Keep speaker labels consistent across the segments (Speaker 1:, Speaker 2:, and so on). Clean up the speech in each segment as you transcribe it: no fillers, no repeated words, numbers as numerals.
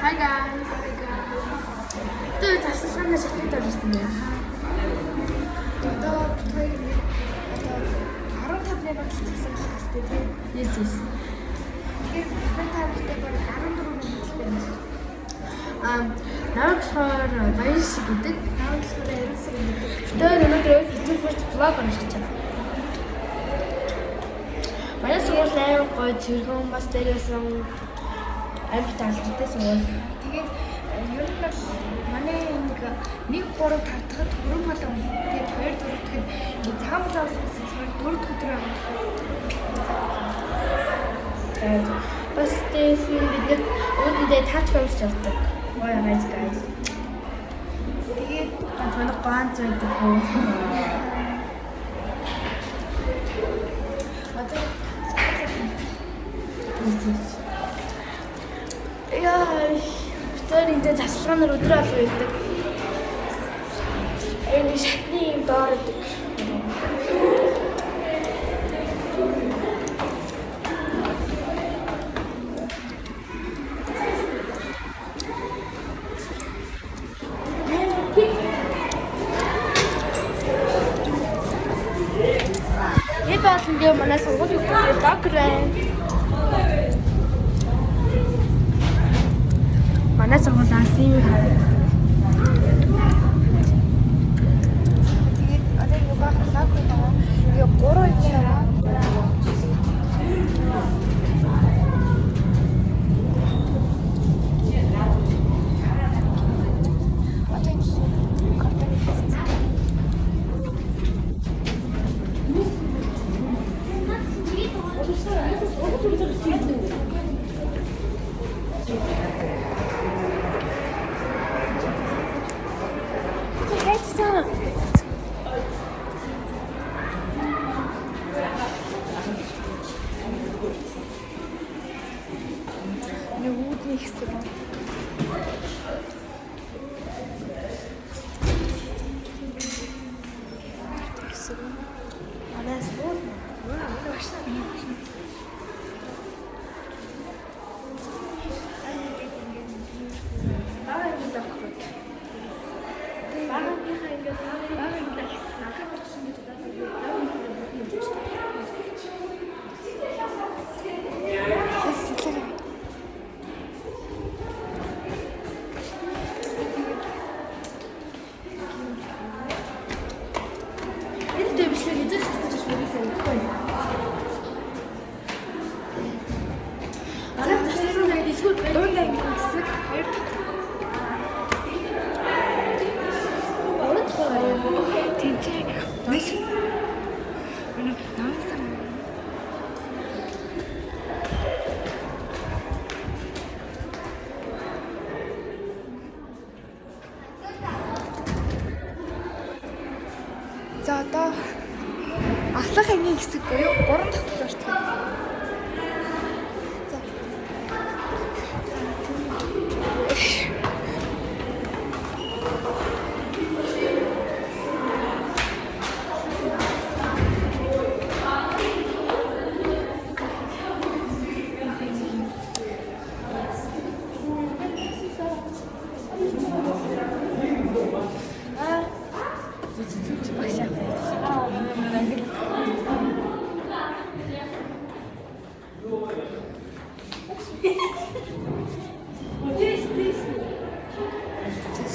Speaker 1: Hi guys. Tôi засалгана шатнд орсон юм.
Speaker 2: Одоо хоёр нэг одоо 15 минут хийсэн гэх хэвчээ тийм.
Speaker 1: Yes.
Speaker 2: Тэгэхээр комментарьтай баг 14 минут байна.
Speaker 1: Наадхаар баяр шиг гэдэг.
Speaker 2: Наадхаар ярилцсан гэдэг.
Speaker 1: Тэр өнөөдөр YouTube-д vlog оруулж байгаа. Манай сургууль аяа гоё зэрэгэн бас дээрээсэн амар таалагддаг сургууль.
Speaker 2: Тэгээд ер нь бол манай нэг 1 3 5 дахь хөрөн болон тэгээд 2 4 дахь нэг цаам жаавс гэсэн 4 дахь өдөр
Speaker 1: байгаа. Бас тийм бид өөдөө тач комс явдаг. Гоё guys.
Speaker 2: тэгээд
Speaker 1: манай ганц байдаг хөө. Яа, тэр энэ засалгаанаар өдрөө алга байдаг. Энэ шатны юм доор байдаг. Энэ бол ингээ манай сургуулийн хөтөлбөр даграа. Манай сургуулиас юм хараад.
Speaker 2: тэгээд одоо юу баг лаг байгаа. Тэгээ 3 их байгаа. Нэг үүдний хэсэг.
Speaker 1: Манайс бүр
Speaker 2: За одоо ахлах ангийн хэсэг буюу 3 дахь талаар цаа.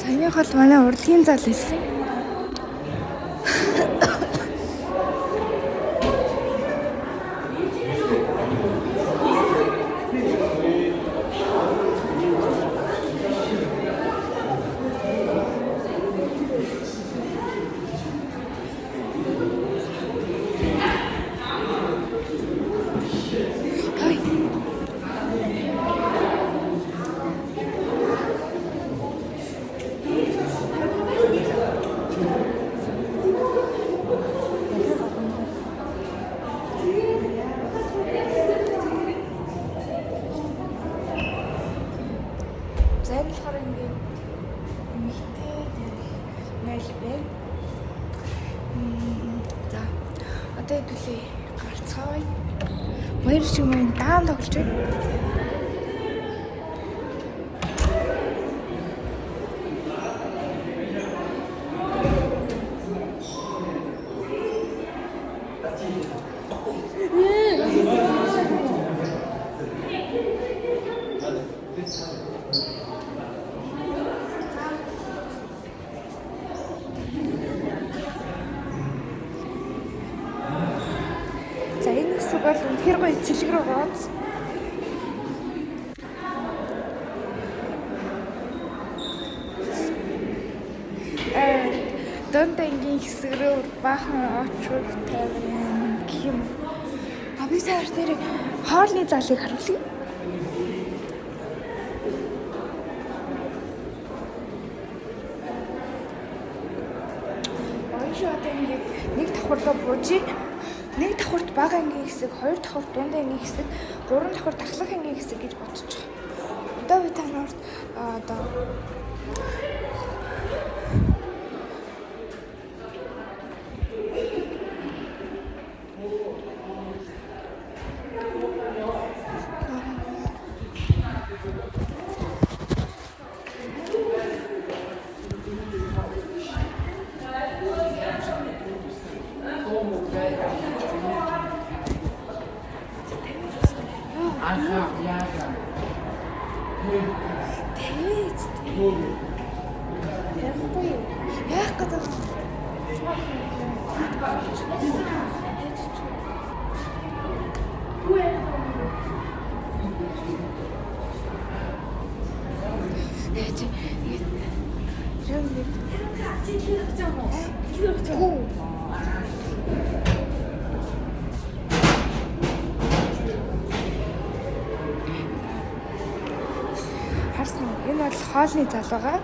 Speaker 2: Саяных бол манай урлагийн зал байсан. Зайлшгүй ингээд эмэгтэй найл байна. За одоо хэдүүлээ гарцгаая. Баяр шиг маань даан тоглож байна. За энэ хэсэг бол үнэхээр гоё цэлэг рүү гооц. Донтангийн хэсэг рүү баахан очвол тавина гэх юм. А би цааш дээр хоолны залыг харуулъя. Одоо ингээд нэг давхарлаа буужи, нэг давхарт бага ангийн хэсэг, хоёр давхарт дунд ангийн хэсэг, гурван давхарт ахлах ангийн хэсэг гэж бодчих. Одоо би танаарт одоо харсан. Энэ бол хоолны зал байгаа.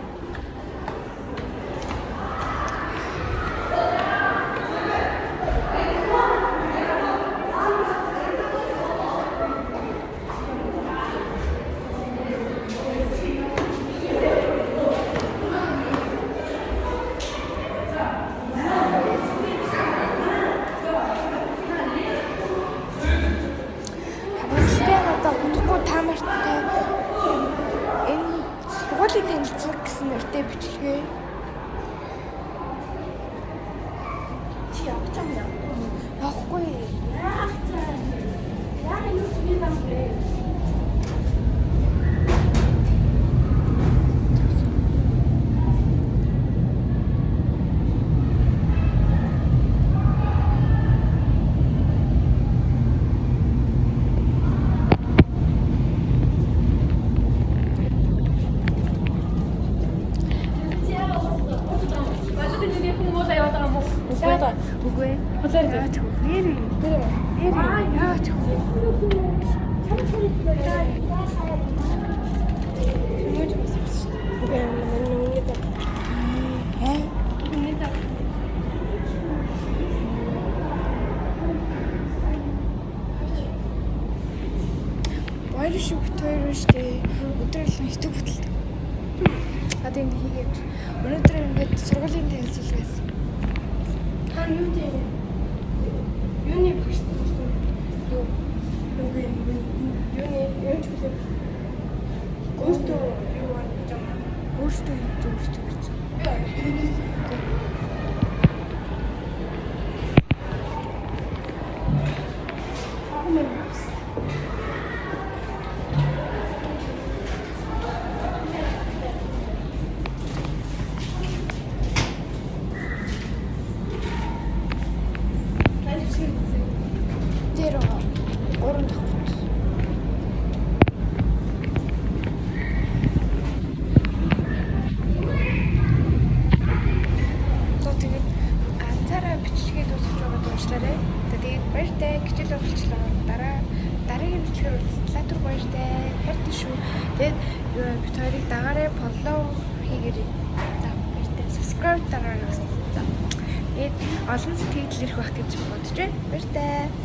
Speaker 2: Танилцах гэсэн нэртэй бичлэгээ. Чи явж байгаа юм яа? Явахгүй. Яа юу тийм юм бэ? Үгүй. Хоолой яач хөө. Нэр яач хөө. Баяр шүү битээр штэ. Өдөр л YouTube хөтэлдэг. Одоо ингэ хийгээд өнөөдөр ингээд сургуулийн танилцуулгаас. Юу дээ? Юуны багш гэсэн юу? Юуны ч үлээ. Өөртөө юу гэж юм? Өөртөө гэж. Тэгээд баяртай гिचэл болчихлоо. Дараагийн бичлэгээр уулзлаа түр баяртай. Хайртай шүү. Тэгээд бид хоёрыг дагаарай, follow хийгээрэй. За баяртай. Subscribe дараарай. Тэгээд олон сэтгэл ирэх байх гэж бодож байна. Баяртай.